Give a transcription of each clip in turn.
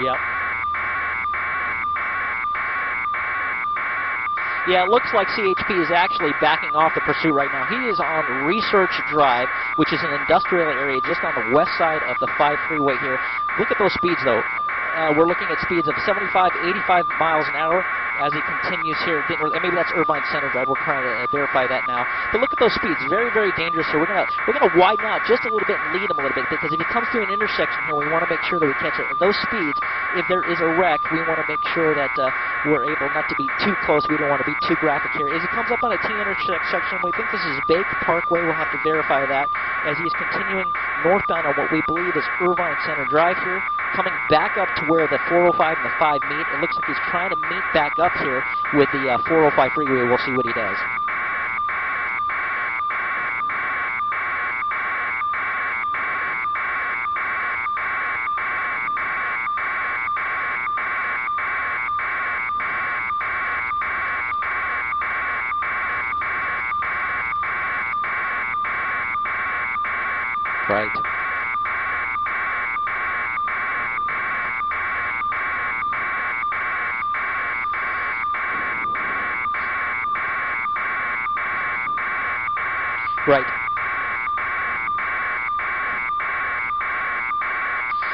Yep. Yeah, it looks like CHP is actually backing off the pursuit right now. He is on Research Drive, which is an industrial area just on the west side of the 5 freeway here. Look at those speeds, though. We're looking at speeds of 75, 85 miles an hour as he continues here. Maybe that's Irvine Center Drive. We're trying to verify that now. But look at those speeds. Very, very dangerous here. We're gonna widen out just a little bit and lead him a little bit, because if he comes to an intersection here, we want to make sure that we catch it. At those speeds, if there is a wreck, we want to make sure that we're able not to be too close. We don't want to be too graphic here. As he comes up on a T intersection, we think this is Bake Parkway. We'll have to verify that as he's continuing northbound on what we believe is Irvine Center Drive here, coming back up to where the 405 and the 5 meet. It looks like he's trying to meet back up here with the 405 freeway. We'll see what he does. Right. Right.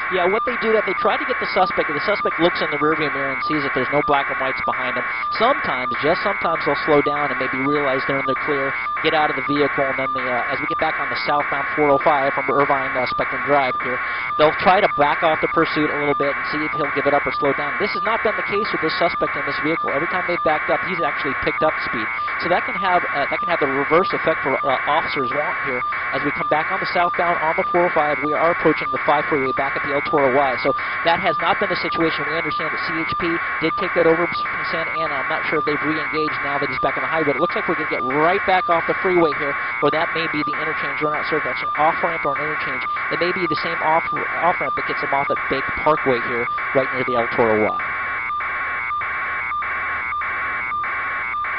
Yeah, what they do, that they try to get the suspect, and the suspect looks in the rearview mirror and sees that there's no black and whites behind him. Sometimes, just sometimes, they'll slow down and maybe realize they're in the clear, get out of the vehicle, and then as we get back on the southbound 405 from Irvine Spectrum Drive here, they'll try to back off the pursuit a little bit and see if he'll give it up or slow down. This has not been the case with this suspect in this vehicle. Every time they've backed up, he's actually picked up speed. So that can have the reverse effect for officers want here. As we come back on the southbound on the 405, we are approaching the 5 freeway back at the El Toro Y. So that has not been the situation. We understand that CHP did take that over from Santa Ana. I'm not sure if they've re-engaged now that he's back on the highway. But it looks like we're going to get right back off the freeway here, or that may be the interchange. We're not sure if that's an off-ramp or an interchange. It may be the same off-ramp that gets them off at Bake Parkway here, right near the El Toro Y.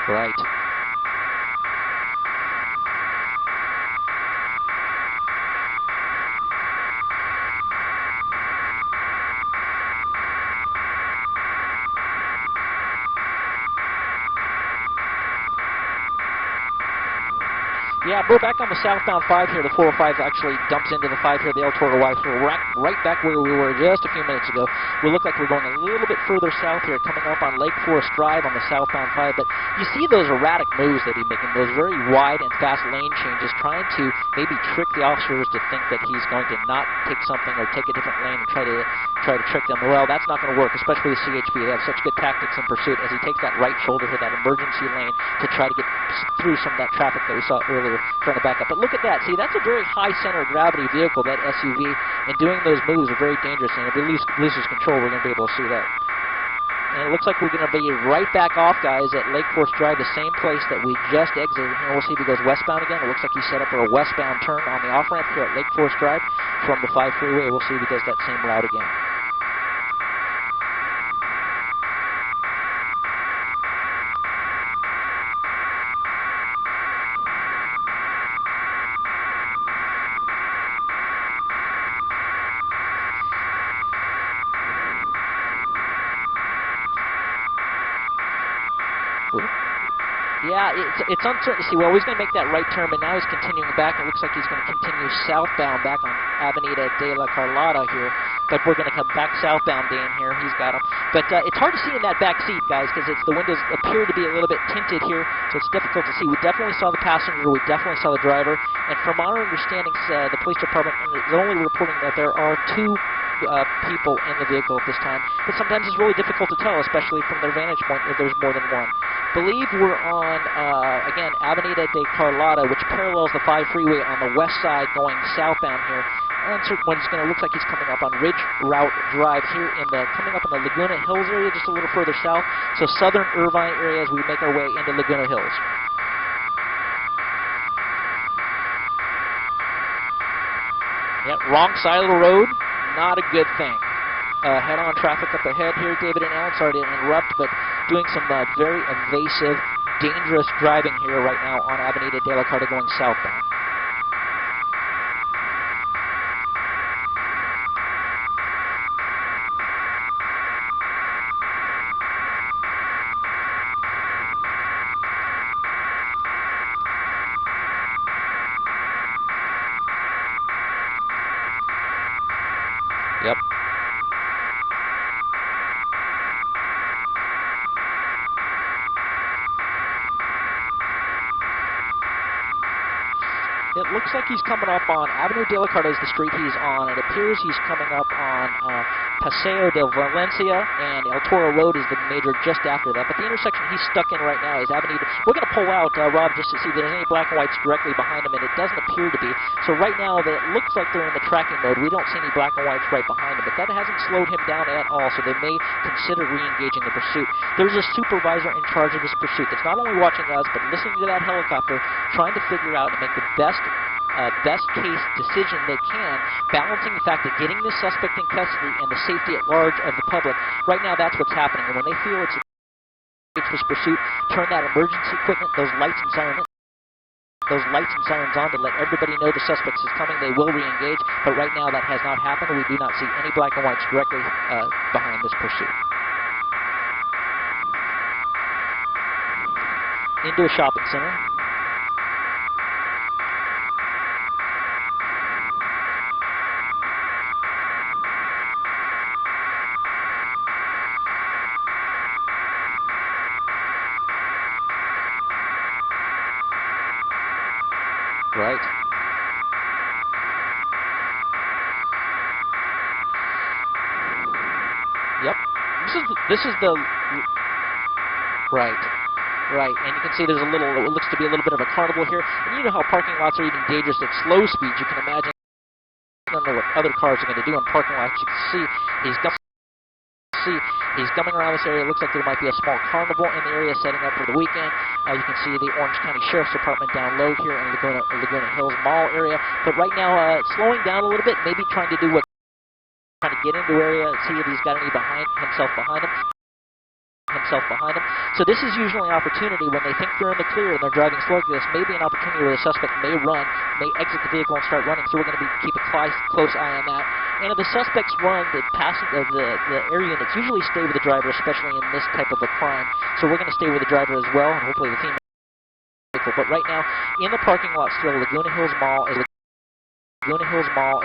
Right. Yeah, we're back on the southbound 5 here. The 405 actually dumps into the 5 here, the El Toro Y. So we're right back where we were just a few minutes ago. We look like we're going a little bit further south here, coming up on Lake Forest Drive on the southbound 5. But you see those erratic moves that he's making, those very wide and fast lane changes, trying to maybe trick the officers to think that he's going to not take something or take a different lane and try to trick them. Well, that's not going to work, especially with CHP. They have such good tactics in pursuit as he takes that right shoulder here, that emergency lane, to try to get through some of that traffic that we saw earlier, trying to back up. But look at that. See, that's a very high center of gravity vehicle, that SUV, and doing those moves are very dangerous. And if he loses control, we're going to be able to see that. And it looks like we're going to be right back off, guys, at Lake Forest Drive, the same place that we just exited. Here we'll see if he goes westbound again. It looks like he's set up for a westbound turn on the off-ramp here at Lake Forest Drive from the 5 freeway. We'll see if he does that same route again. Yeah, it's uncertain to see. We're always going to make that right turn, but now he's continuing back. It looks like he's going to continue southbound back on Avenida de la Carlota here. But we're going to come back southbound, Dan, here. He's got him. But it's hard to see in that back seat, guys, because the windows appear to be a little bit tinted here, so it's difficult to see. We definitely saw the passenger. We definitely saw the driver. And from our understanding, the police department is only reporting that there are 2 people in the vehicle at this time. But sometimes it's really difficult to tell, especially from their vantage point, if there's more than one. Believe we're on, again, Avenida de Carlota, which parallels the 5 freeway on the west side going southbound here. Uncertain when it's going to look like he's coming up on Ridge Route Drive here coming up in the Laguna Hills area, just a little further south. So southern Irvine area as we make our way into Laguna Hills. Yep, wrong side of the road. Not a good thing. Head-on traffic up ahead here, David and Alan. Sorry to interrupt, but doing some very evasive, dangerous driving here right now on Avenida de la Carlota going southbound. looks like he's coming up on Avenue de la Carta is the street he's on. It appears he's coming up on Paseo de Valencia, and El Toro Road is the major just after that. But the intersection he's stuck in right now is Avenue. We're going to pull out, Rob, just to see if there's any black and whites directly behind him, and it doesn't appear to be. So right now, it looks like they're in the tracking mode. We don't see any black and whites right behind him, but that hasn't slowed him down at all, so they may consider re-engaging the pursuit. There's a supervisor in charge of this pursuit that's not only watching us, but listening to that helicopter, trying to figure out and make the best case decision they can, balancing the fact that getting this suspect in custody and the safety at large of the public. Right now, that's what's happening. And when they feel it's a dangerous pursuit, turn that emergency equipment, those lights and sirens on to let everybody know the suspect is coming. They will re-engage, but right now that has not happened. We do not see any black and whites directly behind this pursuit. Into a shopping center. Right. Yep. This is the right. Right, and you can see there's a little, it looks to be a little bit of a carnival here. And you know how parking lots are even dangerous at slow speeds. You can imagine, I don't know what other cars are going to do in parking lots. You can see he's coming around this area. It looks like there might be a small carnival in the area setting up for the weekend. You can see the Orange County Sheriff's Department down low here in Laguna Hills Mall area. But right now, slowing down a little bit, maybe trying to do what, trying to get into area, see if he's got any himself behind him. So this is usually an opportunity when they think they're in the clear and they're driving slow like this, maybe an opportunity where the suspect may run, may exit the vehicle and start running. So we're going to keep a close eye on that. And if the suspects run, the air units usually stay with the driver, especially in this type of a crime. So we're going to stay with the driver as well, and hopefully the female vehicle. But right now, in the parking lot still, Laguna Hills Mall as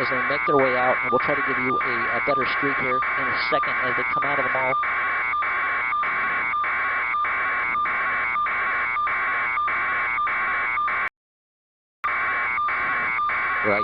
they make their way out, and we'll try to give you a better street here in a second as they come out of the mall. Right.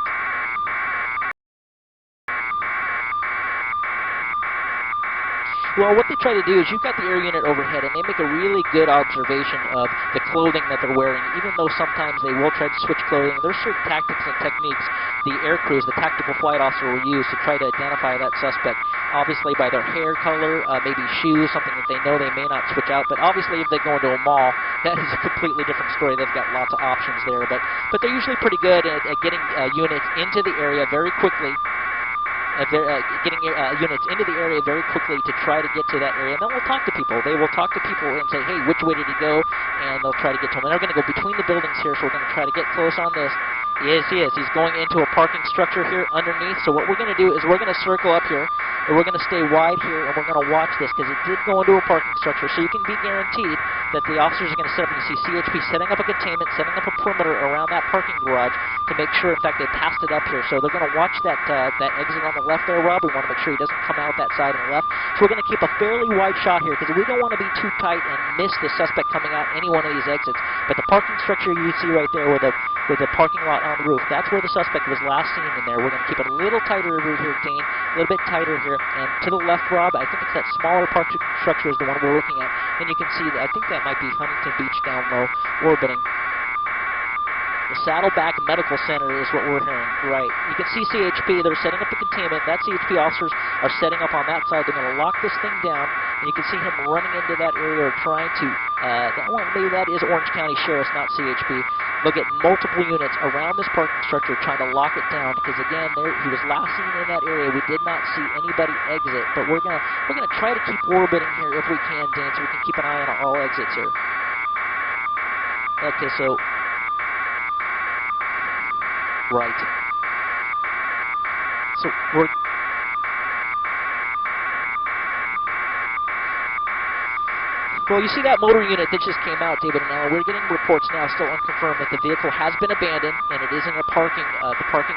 Well, what they try to do is you've got the air unit overhead, and they make a really good observation of the clothing that they're wearing, even though sometimes they will try to switch clothing. There's certain tactics and techniques the air crews, the tactical flight officer will use to try to identify that suspect, obviously by their hair color, maybe shoes, something that they know they may not switch out. But obviously if they go into a mall, that is a completely different story. They've got lots of options there. But they're usually pretty good at getting units into the area very quickly. Getting units into the area very quickly to try to get to that area. And then we'll talk to people. They will talk to people and say, hey, which way did he go? And they'll try to get to him. And they're going to go between the buildings here, so we're going to try to get close on this. Yes, he is. He's going into a parking structure here underneath. So what we're going to do is we're going to circle up here, and we're going to stay wide here, and we're going to watch this, because it did go into a parking structure. So you can be guaranteed that the officers are going to set up, and you see CHP setting up a containment, setting up a perimeter around that parking garage to make sure, in fact, they passed it up here. So they're going to watch that exit on the left there, Rob. We want to make sure he doesn't come out that side on the left. So we're going to keep a fairly wide shot here, because we don't want to be too tight and miss the suspect coming out any one of these exits. But the parking structure you see right there with the parking lot on the roof, that's where the suspect was last seen in there. We're going to keep it a little tighter over here, Dane, a little bit tighter here. And to the left, Rob, I think it's that smaller parking structure is the one we're looking at. And you can see that, I think that might be Huntington Beach down low, orbiting. The Saddleback Medical Center is what we're hearing. Right. You can see CHP. They're setting up the containment. That CHP officers are setting up on that side. They're going to lock this thing down. And you can see him running into that area or trying to, maybe that is Orange County Sheriff's, not CHP. They'll get multiple units around this parking structure trying to lock it down, because again, he was last seen in that area. We did not see anybody exit, but we're gonna try to keep orbiting here if we can, Dan, so we can keep an eye on all exits here. Okay, so right. So we're well, you see that motor unit that just came out, David and Alan. We're getting reports now, still unconfirmed, that the vehicle has been abandoned, and it is in the parking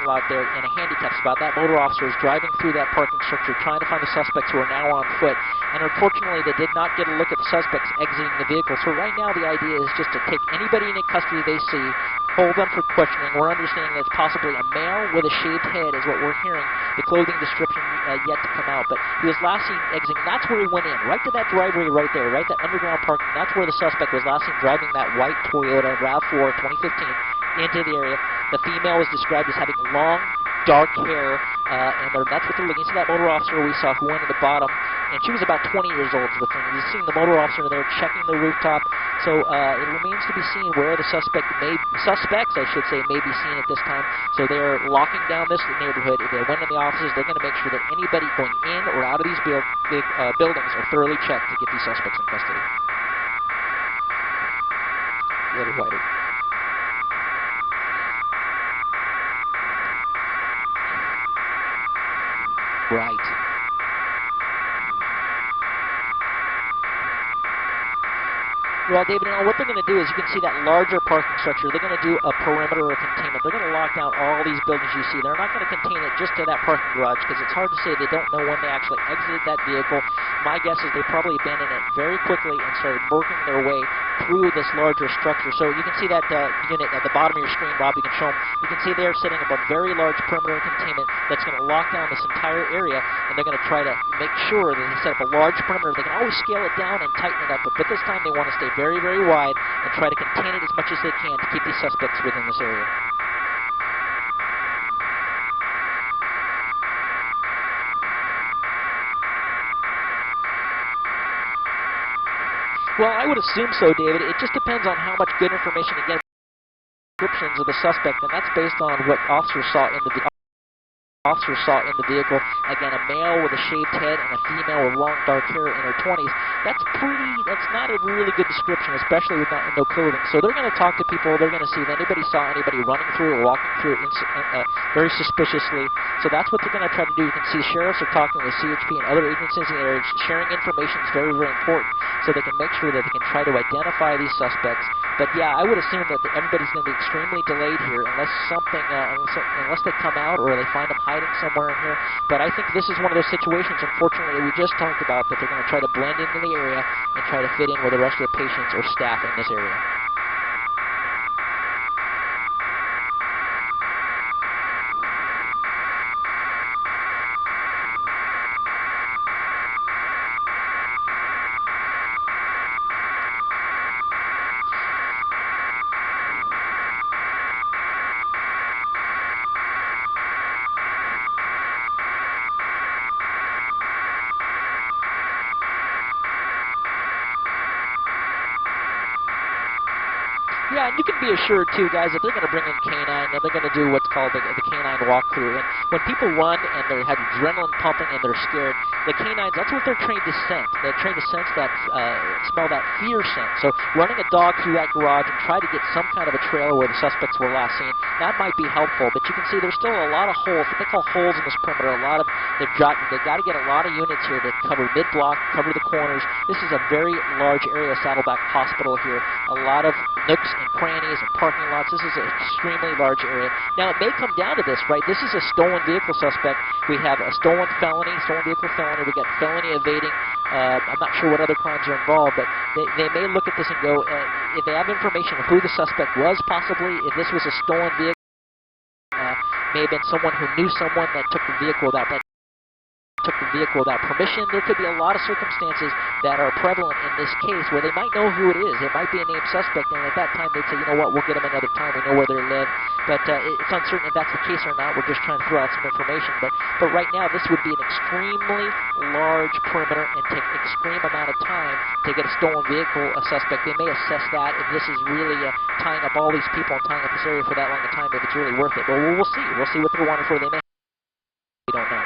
lot there in a handicap spot. That motor officer is driving through that parking structure, trying to find the suspects who are now on foot. And unfortunately, they did not get a look at the suspects exiting the vehicle. So right now, the idea is just to take anybody into custody they see, hold them for questioning. We're understanding that it's possibly a male with a shaved head is what we're hearing. The clothing description yet to come out, but he was last seen exiting. That's where he went in, right to that driveway right there, right, that underground parking. That's where the suspect was last seen driving that white Toyota RAV4 2015 into the area. The female was described as having long, dark hair, and that's what they're looking. So that motor officer we saw who went to the bottom, and she was about 20 years old is the thing. You're seeing the motor officer there checking the rooftop. So it remains to be seen where the suspects, I should say, may be seen at this time. So they're locking down this neighborhood. If they went in the offices, they're going to make sure that anybody going in or out of these buildings are thoroughly checked to get these suspects in custody. A little wider. Right. Well, David, now what they're going to do is you can see that larger parking structure. They're going to do a perimeter or containment. They're going to lock down all these buildings you see. They're not going to contain it just to that parking garage because it's hard to say. They don't know when they actually exited that vehicle. My guess is they probably abandoned it very quickly and started working their way through this larger structure. So you can see that unit at the bottom of your screen, Rob. You can show them. You can see they're setting up a very large perimeter containment that's going to lock down this entire area, and they're going to try to make sure that they set up a large perimeter. They can always scale it down and tighten it up, but this time they want to stay very, very wide and try to contain it as much as they can to keep these suspects within this area. Well, I would assume so, David. It just depends on how much good information, again, descriptions of the suspect, and that's based on what officers saw in the vehicle. Again, a male with a shaved head and a female with long dark hair in her 20s. That's not a really good description, especially with no clothing. So they're going to talk to people. They're going to see if anybody saw anybody running through or walking through very suspiciously. So that's what they're going to try to do. You can see sheriffs are talking with CHP and other agencies in the area. Sharing information is very, very important so they can make sure that they can try to identify these suspects. But yeah, I would assume that everybody's going to be extremely delayed here unless they come out or they find them hiding somewhere in here. But I think this is one of those situations, unfortunately, that we just talked about, that they're going to try to blend into the area and try to fit in with the rest of the patients or staff in this area. Yeah, and you can be assured, too, guys, that they're going to bring in canine, and they're going to do what's called the canine walkthrough. And when people run and they have adrenaline pumping and they're scared, the canines, that's what they're trained to sense. They're trained to sense that, smell that fear scent. So running a dog through that garage and try to get some kind of a trailer where the suspects were last seen, that might be helpful. But you can see there's still a lot of holes, what they call holes in this perimeter. They've got to get a lot of units here to cover mid-block, cover the corners. This is a very large area, Saddleback Hospital here. A lot of nooks and crannies and parking lots. This is an extremely large area. Now, it may come down to this, right? This is a stolen vehicle suspect. We have a stolen vehicle felony. We got felony evading. I'm not sure what other crimes are involved, but they may look at this and go, if they have information of who the suspect was, possibly, if this was a stolen vehicle, may have been someone who knew someone that took the vehicle without permission. There could be a lot of circumstances that are prevalent in this case where they might know who it is. It might be a named suspect, and at that time they'd say, you know what, we'll get them another time. We know where they live. But it's uncertain if that's the case or not. We're just trying to throw out some information. But right now, this would be an extremely large perimeter and take an extreme amount of time to get a stolen vehicle, a suspect. They may assess that if this is really tying up all these people and tying up this area for that long a time, if it's really worth it. But we'll see. We'll see what they're wanting for. They may. We don't know.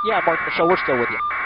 Yeah, Mark Michelle, we're still with you.